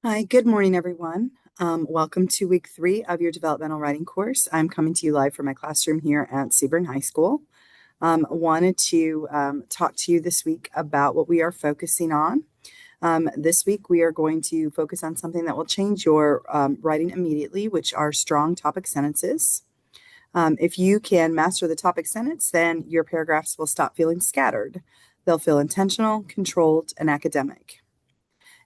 Hi, good morning, everyone. Welcome to week 3 of your developmental writing course. I'm coming to you live from my classroom here at Sebring High School. Wanted to talk to you this week about what we are focusing on. This week, we are going to focus on something that will change your writing immediately, which are strong topic sentences. If you can master the topic sentence, then your paragraphs will stop feeling scattered. They'll feel intentional, controlled, and academic.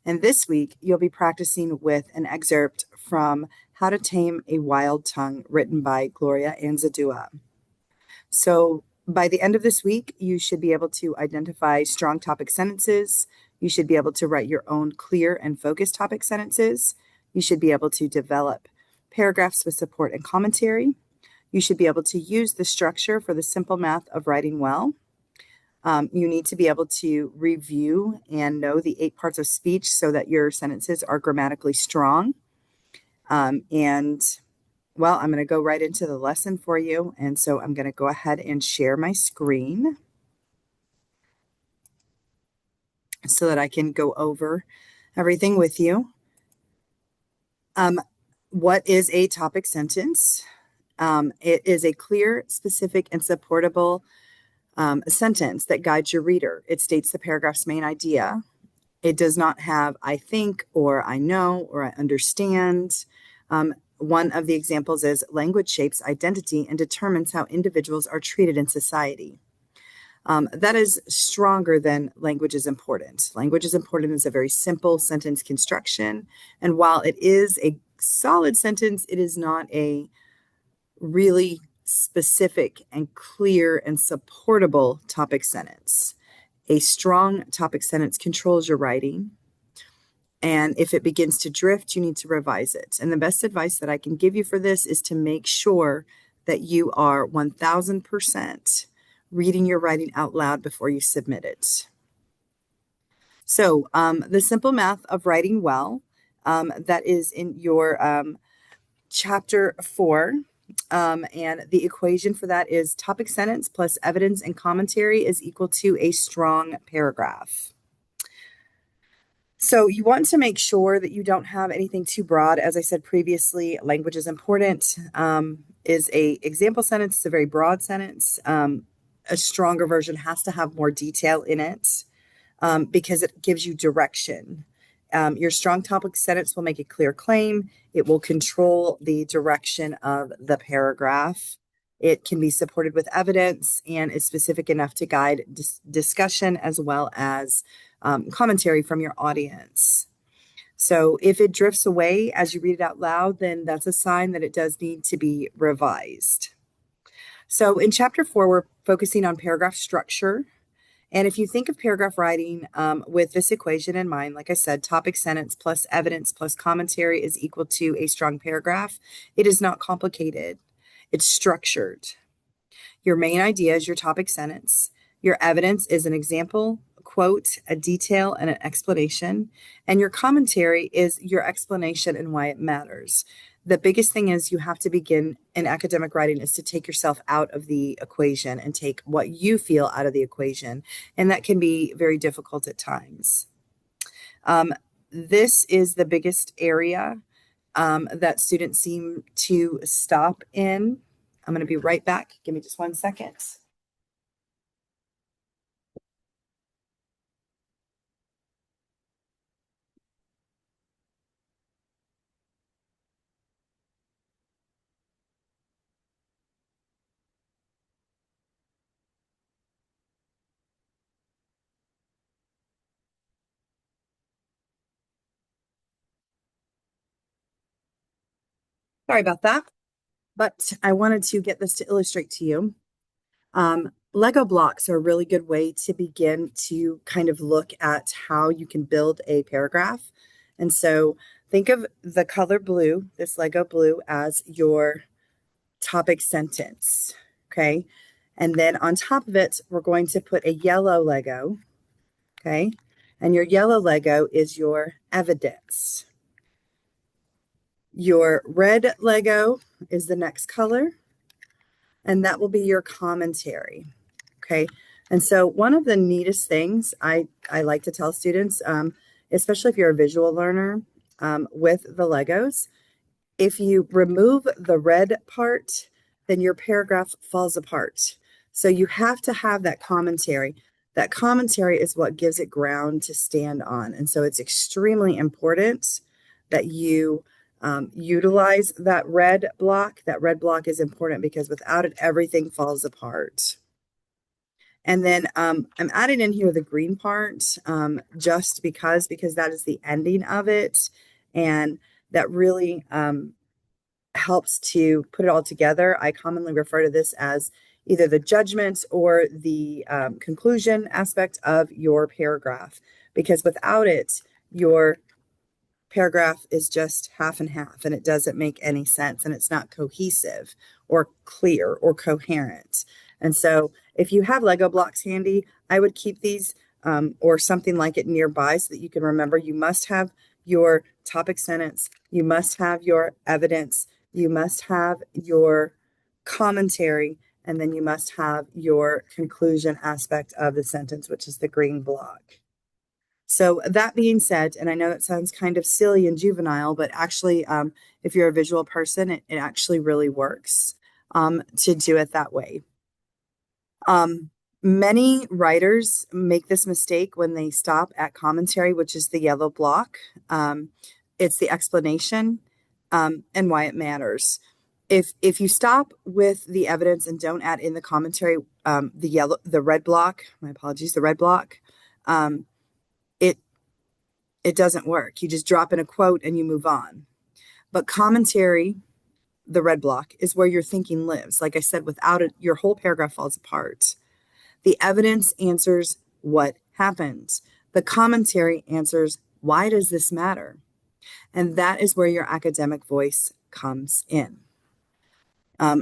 And this week, you'll be practicing with an excerpt from How to Tame a Wild Tongue, written by Gloria Anzaldúa. So by the end of this week, you should be able to identify strong topic sentences. You should be able to write your own clear and focused topic sentences. You should be able to develop paragraphs with support and commentary. You should be able to use the structure for the simple math of writing well. You need to be able to review and know the 8 parts of speech so that your sentences are grammatically strong. I'm going to go right into the lesson for you. And so I'm going to go ahead and share my screen so that I can go over everything with you. What is a topic sentence? It is a clear, specific, and supportable a sentence that guides your reader. It states the paragraph's main idea. It does not have I think or I know or I understand. One of the examples is language shapes identity and determines how individuals are treated in society. That is stronger than language is important. Language is important is a very simple sentence construction. And while it is a solid sentence, it is not a really specific and clear and supportable topic sentence. A strong topic sentence controls your writing. And if it begins to drift, you need to revise it. And the best advice that I can give you for this is to make sure that you are 1000% reading your writing out loud before you submit it. So the simple math of writing well, that is in your chapter 4. And the equation for that is topic sentence plus evidence and commentary is equal to a strong paragraph. So you want to make sure that you don't have anything too broad. As I said previously, language is important. Is a example sentence. It's a very broad sentence. A stronger version has to have more detail in it because it gives you direction. Your strong topic sentence will make a clear claim. It will control the direction of the paragraph. It can be supported with evidence and is specific enough to guide discussion as well as commentary from your audience. So if it drifts away as you read it out loud, then that's a sign that it does need to be revised. So in chapter 4, we're focusing on paragraph structure. And if you think of paragraph writing with this equation in mind, like I said, topic sentence plus evidence plus commentary is equal to a strong paragraph. It is not complicated. It's structured. Your main idea is your topic sentence. Your evidence is an example, a quote, a detail, and an explanation. And your commentary is your explanation and why it matters. The biggest thing is you have to begin in academic writing is to take yourself out of the equation and take what you feel out of the equation. And that can be very difficult at times. This is the biggest area that students seem to stop in. I'm going to be right back. Give me just 1 second. Sorry about that, but I wanted to get this to illustrate to you. Lego blocks are a really good way to begin to kind of look at how you can build a paragraph. And so think of the color blue, this Lego blue, as your topic sentence, okay? And then on top of it, we're going to put a yellow Lego, okay? And your yellow Lego is your evidence. Your red Lego is the next color, and that will be your commentary, okay? And so one of the neatest things I like to tell students, especially if you're a visual learner, with the Legos. If you remove the red part, then your paragraph falls apart. So you have to have that commentary. That commentary is what gives it ground to stand on. And so it's extremely important that you utilize that red block. That red block is important because without it, everything falls apart. And then I'm adding in here the green part just because that is the ending of it. And that really helps to put it all together. I commonly refer to this as either the judgment or the conclusion aspect of your paragraph, because without it, your paragraph is just half and half and it doesn't make any sense and it's not cohesive or clear or coherent. And so if you have Lego blocks handy, I would keep these or something like it nearby so that you can remember you must have your topic sentence, you must have your evidence, you must have your commentary, and then you must have your conclusion aspect of the sentence, which is the green block. So that being said, and I know that sounds kind of silly and juvenile, but actually, if you're a visual person, it actually really works to do it that way. Many writers make this mistake when they stop at commentary, which is the yellow block. It's the explanation and why it matters. If you stop with the evidence and don't add in the commentary, the red block, my apologies, the red block, it doesn't work. You just drop in a quote and you move on. But commentary, the red block, is where your thinking lives. Like I said, without it, your whole paragraph falls apart. The evidence answers what happened. The commentary answers, why does this matter? And that is where your academic voice comes in.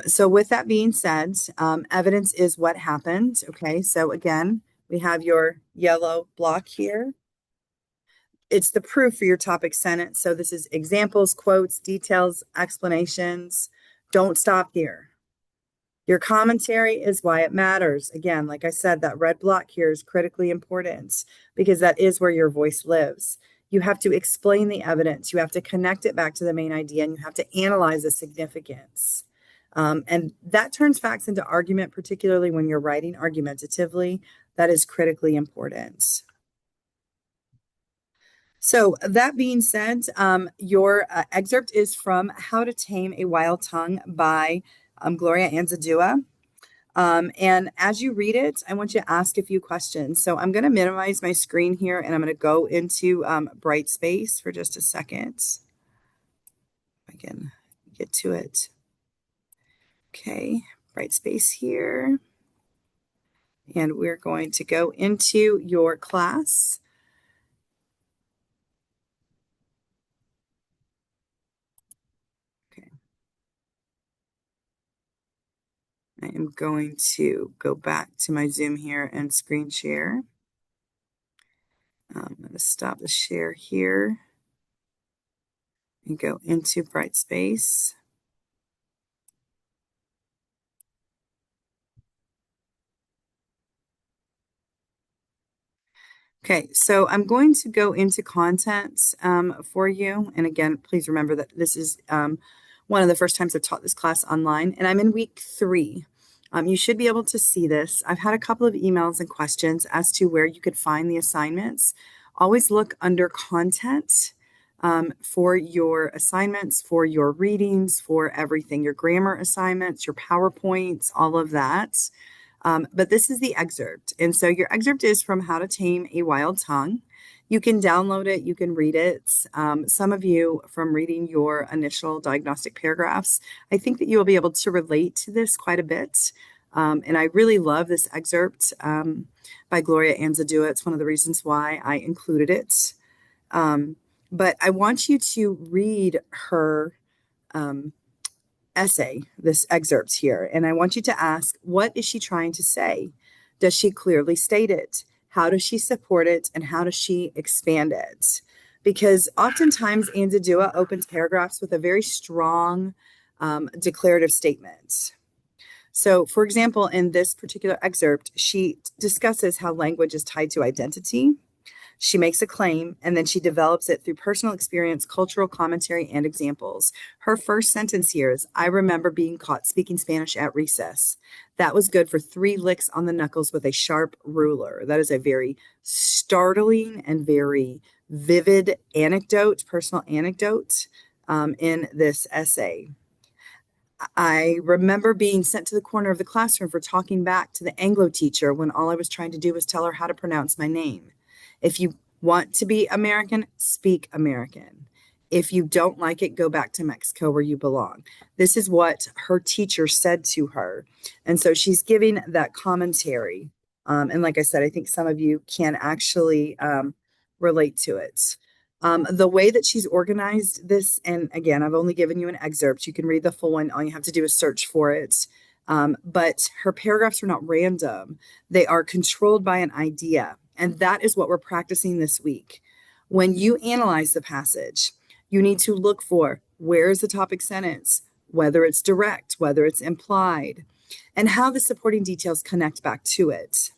So with that being said, evidence is what happened. Okay, so again, we have your yellow block here. It's the proof for your topic sentence. So this is examples, quotes, details, explanations. Don't stop here. Your commentary is why it matters. Again, like I said, that red block here is critically important because that is where your voice lives. You have to explain the evidence. You have to connect it back to the main idea, and you have to analyze the significance. And that turns facts into argument, particularly when you're writing argumentatively. That is critically important. So that being said, your excerpt is from How to Tame a Wild Tongue by Gloria Anzaldúa. And as you read it, I want you to ask a few questions. So I'm going to minimize my screen here and I'm going to go into Brightspace for just a second. If I can get to it. Okay, Brightspace here. And we're going to go into your class. I am going to go back to my Zoom here and screen share. I'm going to stop the share here and go into Brightspace. Okay, so I'm going to go into content for you. And again, please remember that this is one of the first times I've taught this class online, and I'm in week 3. You should be able to see this. I've had a couple of emails and questions as to where you could find the assignments. Always look under content for your assignments, for your readings, for everything, your grammar assignments, your PowerPoints, all of that. But this is the excerpt. And so your excerpt is from How to Tame a Wild Tongue. You can download it, you can read it. Some of you, from reading your initial diagnostic paragraphs, I think that you will be able to relate to this quite a bit. And I really love this excerpt by Gloria Anzaldúa. It's one of the reasons why I included it. But I want you to read her essay, this excerpt here, and I want you to ask, what is she trying to say? Does she clearly state it? How does she support it? And how does she expand it? Because oftentimes Anzaldúa opens paragraphs with a very strong declarative statement. So, for example, in this particular excerpt, she discusses how language is tied to identity. She makes a claim and then she develops it through personal experience, cultural commentary, and examples. Her first sentence here is, I remember being caught speaking Spanish at recess. That was good for 3 licks on the knuckles with a sharp ruler. That is a very startling and very vivid anecdote, personal anecdote in this essay. I remember being sent to the corner of the classroom for talking back to the Anglo teacher when all I was trying to do was tell her how to pronounce my name. If you want to be American, speak American. If you don't like it, go back to Mexico where you belong. This is what her teacher said to her. And so she's giving that commentary. And like I said, I think some of you can actually relate to it. The way that she's organized this, and again, I've only given you an excerpt. You can read the full one. All you have to do is search for it. But her paragraphs are not random. They are controlled by an idea. And that is what we're practicing this week. When you analyze the passage, you need to look for where is the topic sentence, whether it's direct, whether it's implied, and how the supporting details connect back to it.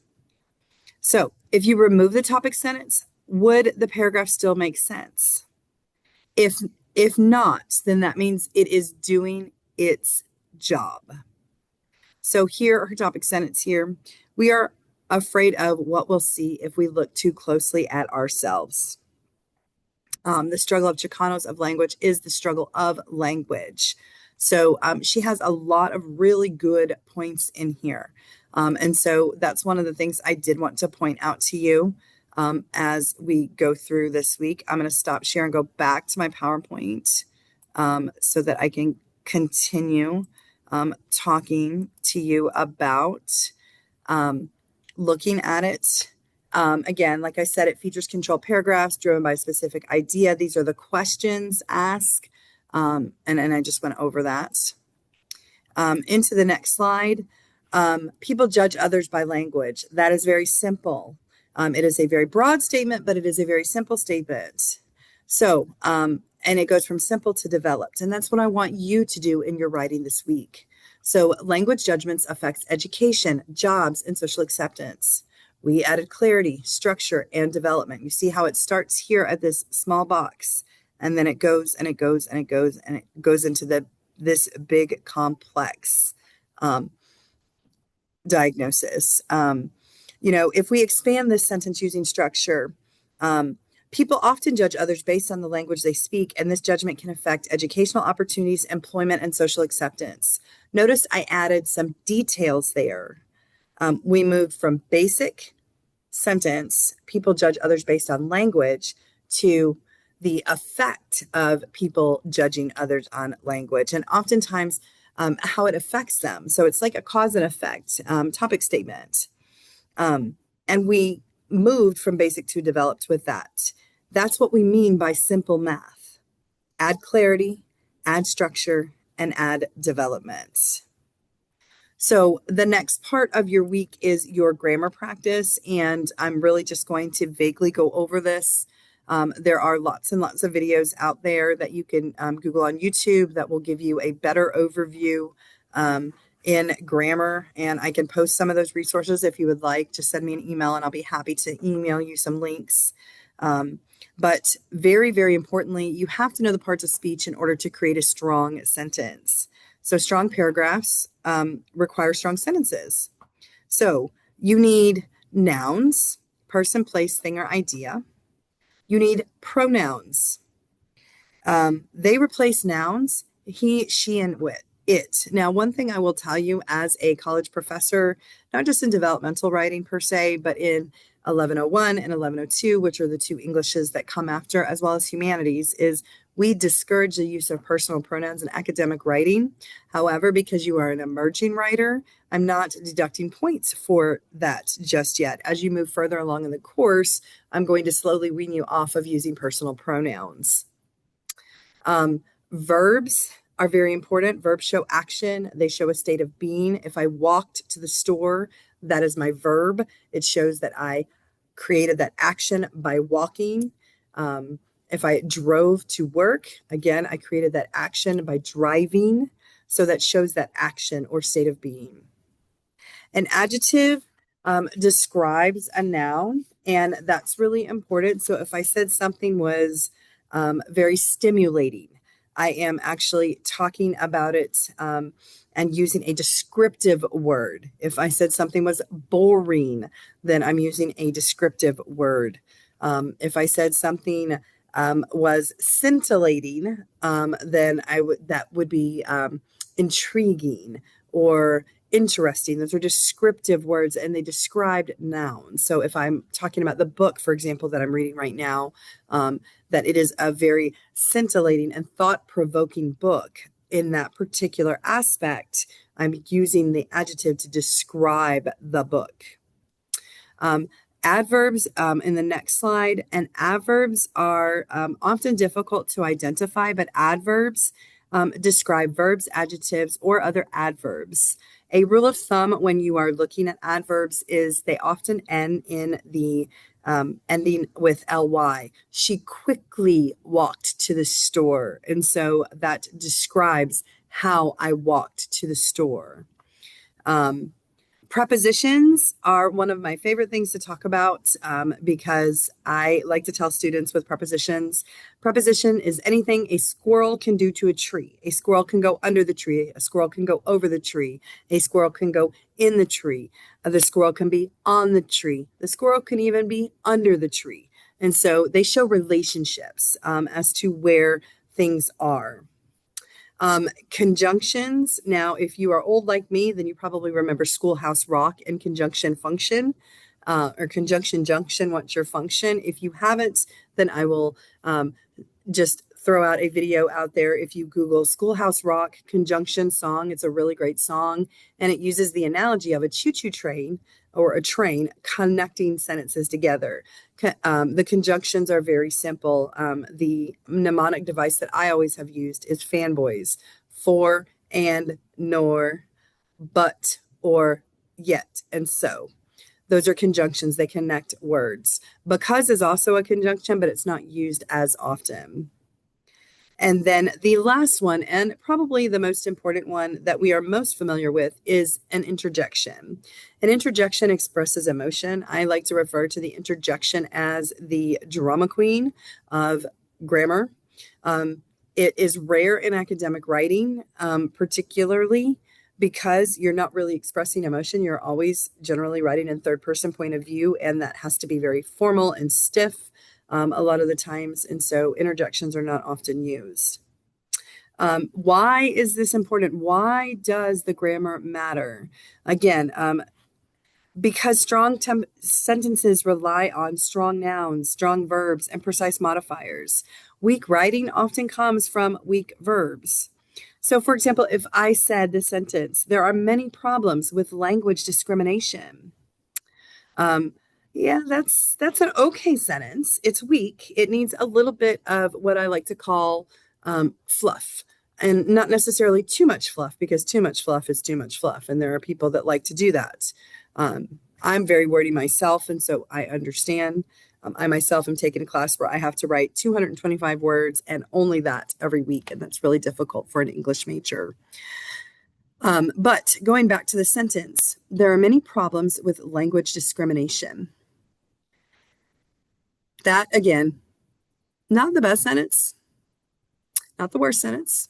So if you remove the topic sentence, would the paragraph still make sense? If not, then that means it is doing its job. So here, her topic sentence here, we are afraid of what we'll see if we look too closely at ourselves. The struggle of Chicanos of language is the struggle of language. So she has a lot of really good points in here. And so that's one of the things I did want to point out to you as we go through this week. I'm going to stop share and go back to my PowerPoint so that I can continue talking to you about looking at it. Again, like I said, it features controlled paragraphs driven by a specific idea. These are the questions asked, and I just went over that. Into the next slide. People judge others by language. That is very simple. It is a very broad statement, but it is a very simple statement. So, and it goes from simple to developed. And that's what I want you to do in your writing this week. So language judgments affects education, jobs, and social acceptance. We added clarity, structure, and development. You see how it starts here at this small box, and then it goes and it goes and it goes and it goes into this big complex diagnosis. If we expand this sentence using structure, people often judge others based on the language they speak, and this judgment can affect educational opportunities, employment, and social acceptance. Notice I added some details there. We moved from basic sentence, people judge others based on language, to the effect of people judging others on language, and oftentimes how it affects them. So it's like a cause and effect topic statement. And we moved from basic to developed with that. That's what we mean by simple math. Add clarity, add structure, and add development. So the next part of your week is your grammar practice, and I'm really just going to vaguely go over this. There are lots and lots of videos out there that you can Google on YouTube that will give you a better overview in grammar, and I can post some of those resources if you would like. Just send me an email and I'll be happy to email you some links. But very, very importantly, you have to know the parts of speech in order to create a strong sentence. So strong paragraphs require strong sentences. So you need nouns, person, place, thing, or idea. You need pronouns. They replace nouns, he, she, and it. Now, one thing I will tell you as a college professor, not just in developmental writing per se, but in 1101 and 1102, which are the two Englishes that come after, as well as humanities, is we discourage the use of personal pronouns in academic writing. However, because you are an emerging writer, I'm not deducting points for that just yet. As you move further along in the course, I'm going to slowly wean you off of using personal pronouns. Verbs are very important. Verbs show action. They show a state of being. If I walked to the store, that is my verb. It shows that I created that action by walking. If I drove to work, again, I created that action by driving. So that shows that action or state of being. An adjective describes a noun, And that's really important. So if I said something was very stimulating, I am actually talking about it and using a descriptive word. If I said something was boring, then I'm using a descriptive word. If I said something was scintillating, then that would be intriguing or interesting. Those are descriptive words and they described nouns. So if I'm talking about the book, for example, that I'm reading right now, that it is a very scintillating and thought-provoking book in that particular aspect, I'm using the adjective to describe the book. Adverbs in the next slide, and adverbs are often difficult to identify, but adverbs describe verbs, adjectives, or other adverbs. A rule of thumb when you are looking at adverbs is they often end in the ending with ly. She quickly walked to the store. And so that describes how I walked to the store. Prepositions are one of my favorite things to talk about because I like to tell students with prepositions. Preposition is anything a squirrel can do to a tree. A squirrel can go under the tree. A squirrel can go over the tree. A squirrel can go in the tree. The squirrel can be on the tree. The squirrel can even be under the tree. And so they show relationships as to where things are. Conjunctions. Now, if you are old like me, then you probably remember Schoolhouse Rock and conjunction function or conjunction junction. What's your function? If you haven't, then I will just throw out a video out there. If you Google Schoolhouse Rock conjunction song, it's a really great song. And it uses the analogy of a choo-choo train or a train connecting sentences together. The conjunctions are very simple. The mnemonic device that I always have used is fanboys: for, and, nor, but, or, yet, and so. Those are conjunctions. They connect words. Because is also a conjunction, but it's not used as often. And then the last one, and probably the most important one that we are most familiar with, is an interjection. An interjection expresses emotion. I like to refer to the interjection as the drama queen of grammar. It is rare in academic writing, particularly because you're not really expressing emotion. You're always generally writing in third person point of view, and that has to be very formal and stiff. A lot of the times, and so interjections are not often used. Why is this important? Why does the grammar matter? Again, because strong sentences rely on strong nouns, strong verbs, and precise modifiers. Weak writing often comes from weak verbs. So, for example, if I said the sentence, there are many problems with language discrimination. Yeah, that's an okay sentence. It's weak. It needs a little bit of what I like to call fluff, and not necessarily too much fluff, because too much fluff is too much fluff. And there are people that like to do that. I'm very wordy myself, and so I understand. I myself am taking a class where I have to write 225 words and only that every week. And that's really difficult for an English major. But going back to the sentence, there are many problems with language discrimination. That, again, not the best sentence, not the worst sentence.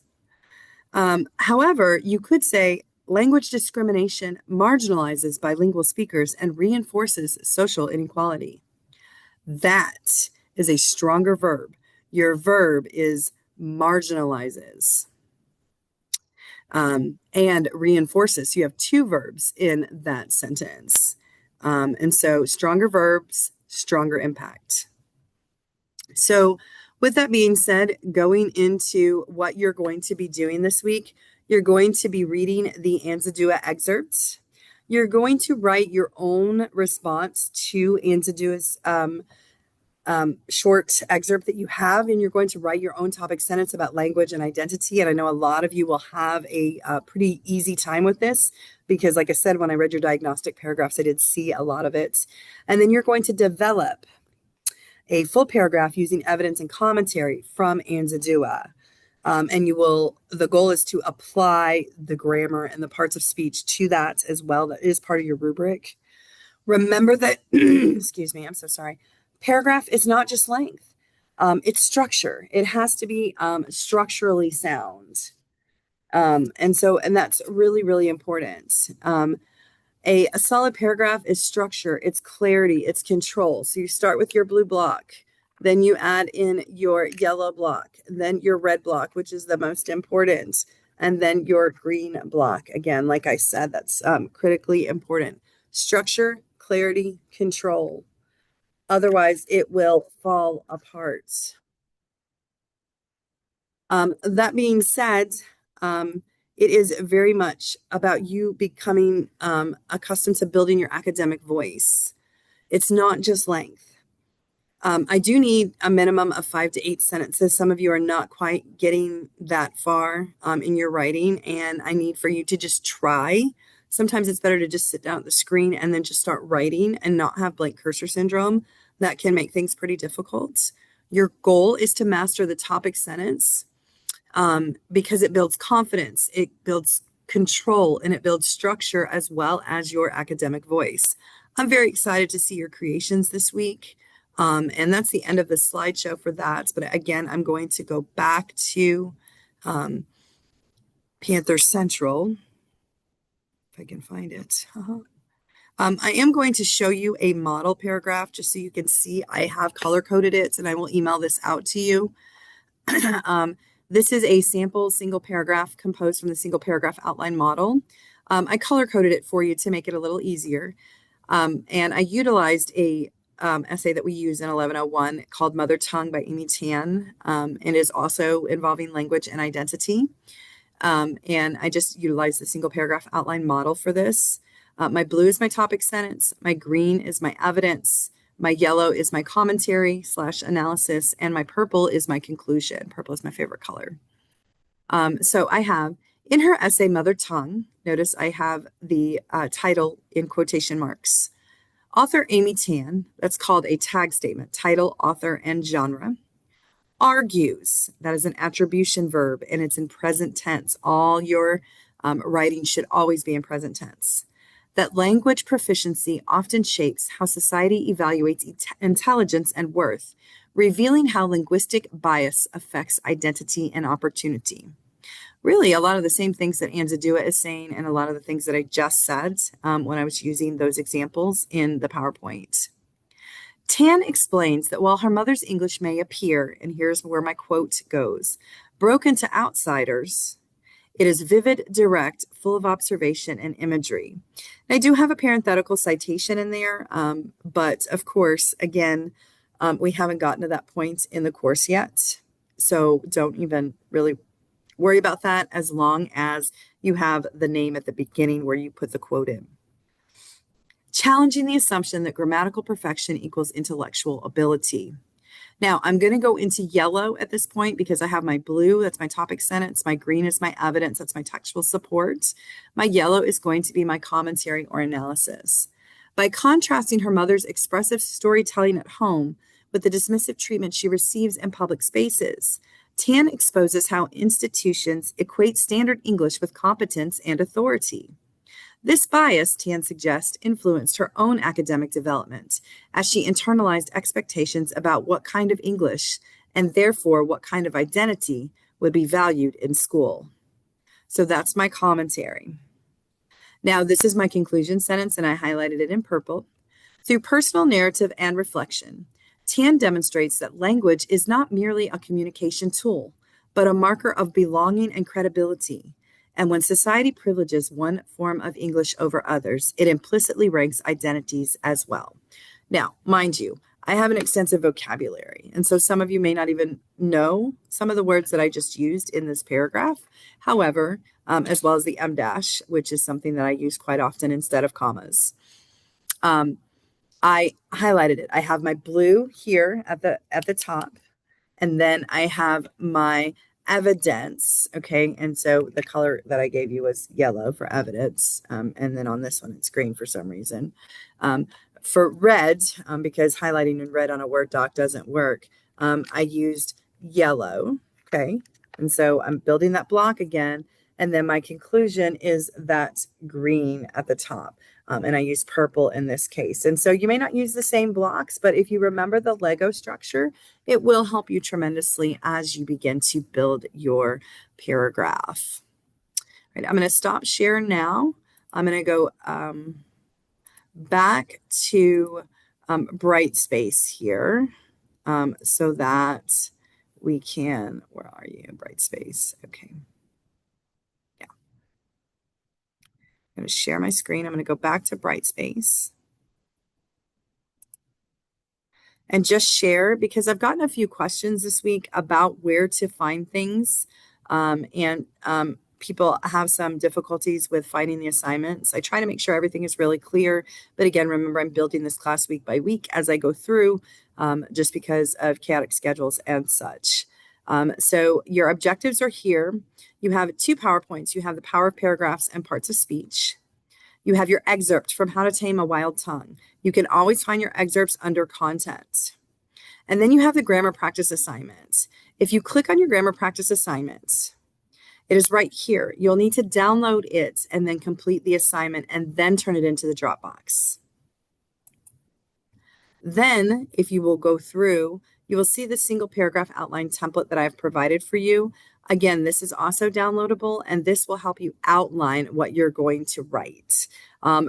However, you could say language discrimination marginalizes bilingual speakers and reinforces social inequality. That is a stronger verb. Your verb is marginalizes and reinforces. You have two verbs in that sentence. And so stronger verbs, stronger impact. So with that being said, going into what you're going to be doing this week, you're going to be reading the Anzaldúa excerpts. You're going to write your own response to Anzaldúa's short excerpt that you have, and you're going to write your own topic sentence about language and identity. And I know a lot of you will have a pretty easy time with this because, like I said, when I read your diagnostic paragraphs, I did see a lot of it. And then you're going to develop a full paragraph using evidence and commentary from Anzaldúa. And the goal is to apply the grammar and the parts of speech to that as well. That is part of your rubric. Remember that, excuse me, I'm so sorry. Paragraph is not just length. It's structure. It has to be structurally sound. And that's really, really important. A solid paragraph is structure, it's clarity, it's control. So you start with your blue block, then you add in your yellow block, then your red block, which is the most important, and then your green block. Again, like I said, that's critically important. Structure, clarity, control. Otherwise, it will fall apart. That being said, it is very much about you becoming accustomed to building your academic voice. It's not just length. I do need a minimum of 5 to 8 sentences. Some of you are not quite getting that far in your writing, and I need for you to just try. Sometimes it's better to just sit down at the screen and then just start writing and not have blank cursor syndrome. That can make things pretty difficult. Your goal is to master the topic sentence because it builds confidence, it builds control, and it builds structure as well as your academic voice. I'm very excited to see your creations this week. And that's the end of the slideshow for that. But again, I'm going to go back to Panther Central, if I can find it. I am going to show you a model paragraph just so you can see I have color coded it, and I will email this out to you. This is a sample single paragraph composed from the single paragraph outline model. I color coded it for you to make it a little easier. And I utilized a essay that we use in 1101 called Mother Tongue by Amy Tan. And is also involving language and identity. And I just utilized the single paragraph outline model for this. My blue is my topic sentence. My green is my evidence. My yellow is my commentary / analysis. And my purple is my conclusion. Purple is my favorite color. So I have in her essay, Mother Tongue, notice I have the title in quotation marks. Author Amy Tan, that's called a tag statement, title, author, and genre, argues, that is an attribution verb, and it's in present tense. All your writing should always be in present tense. That language proficiency often shapes how society evaluates intelligence and worth, revealing how linguistic bias affects identity and opportunity. Really, a lot of the same things that Anzaldúa is saying and a lot of the things that I just said when I was using those examples in the PowerPoint. Tan explains that while her mother's English may appear, and here's where my quote goes, broken to outsiders, it is vivid, direct, full of observation and imagery. And I do have a parenthetical citation in there, but of course, again, we haven't gotten to that point in the course yet. So don't even really worry about that as long as you have the name at the beginning where you put the quote in. Challenging the assumption that grammatical perfection equals intellectual ability. Now, I'm going to go into yellow at this point because I have my blue, that's my topic sentence. My green is my evidence, that's my textual support. My yellow is going to be my commentary or analysis. By contrasting her mother's expressive storytelling at home with the dismissive treatment she receives in public spaces, Tan exposes how institutions equate standard English with competence and authority. This bias, Tan suggests, influenced her own academic development as she internalized expectations about what kind of English and therefore what kind of identity would be valued in school. So that's my commentary. Now, this is my conclusion sentence, and I highlighted it in purple. Through personal narrative and reflection, Tan demonstrates that language is not merely a communication tool, but a marker of belonging and credibility. And when society privileges one form of English over others, it implicitly ranks identities as well. Now, mind you, I have an extensive vocabulary, and so some of you may not even know some of the words that I just used in this paragraph. However, as well as the em dash, which is something that I use quite often instead of commas. I highlighted it. I have my blue here at the top, and then I have my evidence, okay? And so the color that I gave you was yellow for evidence, and then on this one, it's green for some reason. For red, because highlighting in red on a Word doc doesn't work, I used yellow, okay? And so I'm building that block again, And then my conclusion is that green at the top. And I use purple in this case. And so you may not use the same blocks, but if you remember the Lego structure, it will help you tremendously as you begin to build your paragraph. All right, I'm going to stop share now. I'm going to go back to Brightspace here so that we can, where are you, Brightspace? Okay. Yeah. I'm going to share my screen. I'm going to go back to Brightspace and just share because I've gotten a few questions this week about where to find things. People have some difficulties with finding the assignments. I try to make sure everything is really clear. But again, remember, I'm building this class week by week as I go through just because of chaotic schedules and such. So your objectives are here. You have 2 PowerPoints. You have the power of paragraphs and parts of speech. You have your excerpt from How to Tame a Wild Tongue. You can always find your excerpts under content. And then you have the grammar practice assignment. If you click on your grammar practice assignment, it is right here. You'll need to download it and then complete the assignment and then turn it into the Dropbox. Then, if you will go through, you will see the single paragraph outline template that I've provided for you. Again, this is also downloadable, and this will help you outline what you're going to write.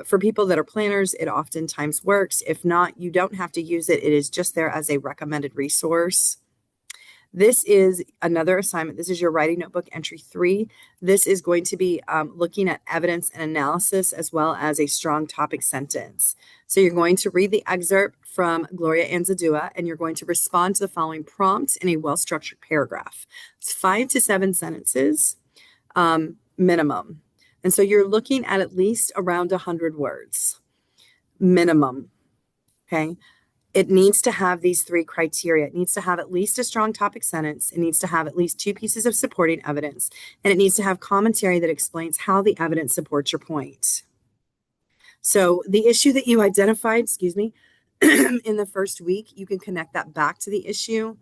For people that are planners, it oftentimes works. If not, you don't have to use it. It is just there as a recommended resource. This is another assignment. This is your writing notebook entry 3. This is going to be looking at evidence and analysis as well as a strong topic sentence. So you're going to read the excerpt from Gloria Anzaldúa and you're going to respond to the following prompt in a well-structured paragraph. It's 5 to 7 sentences minimum. And so you're looking at least around 100 words minimum. Okay. It needs to have these 3 criteria. It needs to have at least a strong topic sentence. It needs to have at least 2 pieces of supporting evidence. And it needs to have commentary that explains how the evidence supports your point. So the issue that you identified, in the first week, you can connect that back to the issue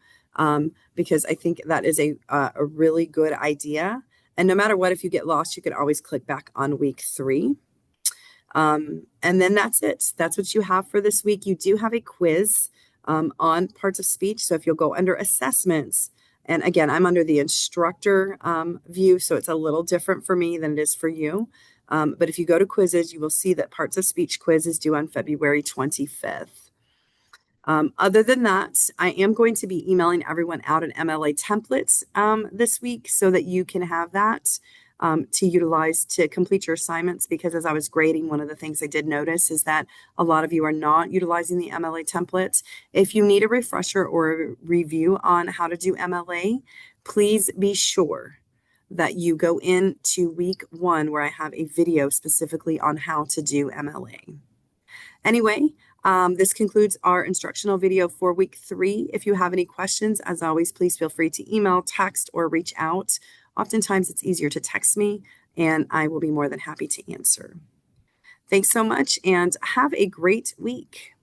because I think that is a really good idea. And no matter what, if you get lost, you can always click back on week 3. And then that's it. That's what you have for this week. You do have a quiz on parts of speech. So if you'll go under assessments, and again, I'm under the instructor view, so it's a little different for me than it is for you. But if you go to quizzes, you will see that parts of speech quiz is due on February 25th. Other than that, I am going to be emailing everyone out an MLA template this week so that you can have that to utilize to complete your assignments, because as I was grading, one of the things I did notice is that a lot of you are not utilizing the MLA templates. If you need a refresher or a review on how to do MLA, please be sure that you go into week 1 where I have a video specifically on how to do MLA. Anyway, this concludes our instructional video for week 3. If you have any questions, as always, please feel free to email, text, or reach out. Oftentimes it's easier to text me and I will be more than happy to answer. Thanks so much and have a great week.